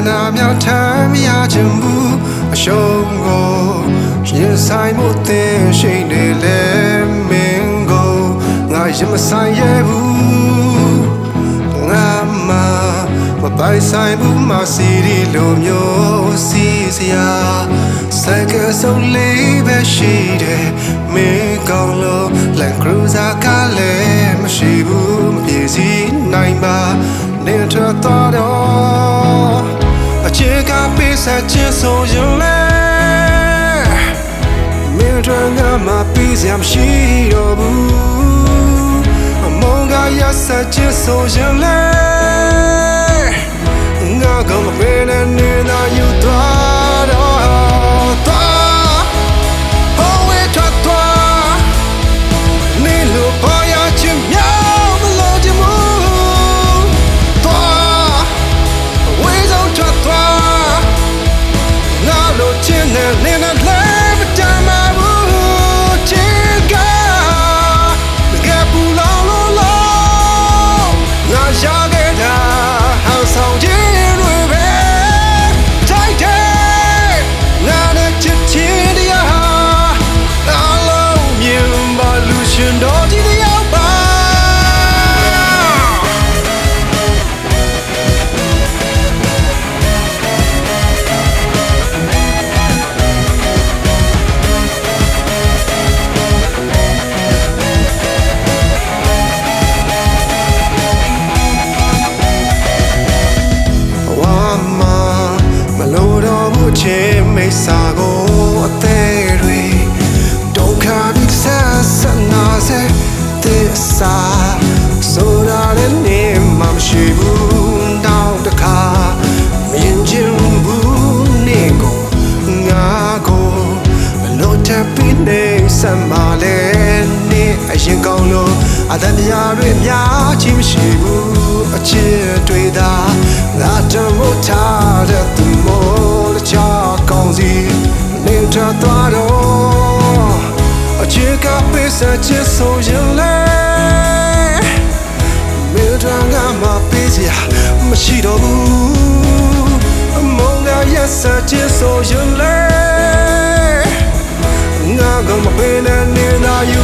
နာမြောက်ထမ်းမရချင်ဘူးအရှုံးကိုရင်ဆိုင်မှုတင်ရှိနေလေမင်းကိုငါရင်မဆိုင်ရဘူးငါမပိုင်ဆိုင်ဘူးမစီရီလိုမျိုးစီစရာစကစုံလေးပဲရှိတယ်မင်းကောင်းလို့ Land Cruiser ကလည်းမရှိဘူးမပြေစီနိုင်ပါနေထွက်သွားတော့အချစ်ကပေးဆက်ခြင်းဆိုရင်လေမင်းတို့ကမှပြီးစရာမရှိတော့ဘူးအမောင်ကရဆက်ခြင်းဆိုရင်လေငါကမပေးနဲ့နေသာယူသွားတော့သွားဟိုဝဲထွက်သွားနေလို့ပေါ်ရချင်မြောက်မလို့ချင်ဘူးသွားဝဲဆုံးထွက်သွားငါလို့ချင်တဲ့နေနဲ့လည်းမတမ်းပါဘူးချစ်ကငါပူလောင်လို့ငါရခဲ့တာဟောင်းဆောင်ခြင်းချစ်မိတ်စာကိုအသေးတွေဒုက္ခပြီးဆက်ဆက်နာစေသစ္စာဆိုတာလည်းနေမှမရှိဘူးနောက်တစ်ခါမြင်ချင်ဘူးနေကိုငါကိုဘလို့ထပ်ပြီးနေစမ်းမလဲနေအရင်ကောင်းလို့အတန်တရားတွေများချင်မရှိဘူးအချစ်တွေသာငါတမို့ထားတဲ့သူမို့ချာကောင်းစီနေထသွားတော့အချစ်ကပေးဆက်ချစ်ဆိုရင်လေမေတ္တာကမှပေးစရာမရှိတော့ဘူးအမောင်ကရက်ဆက်ချစ်ဆိုရင်လေငါကမပေးနဲ့နေသာယူ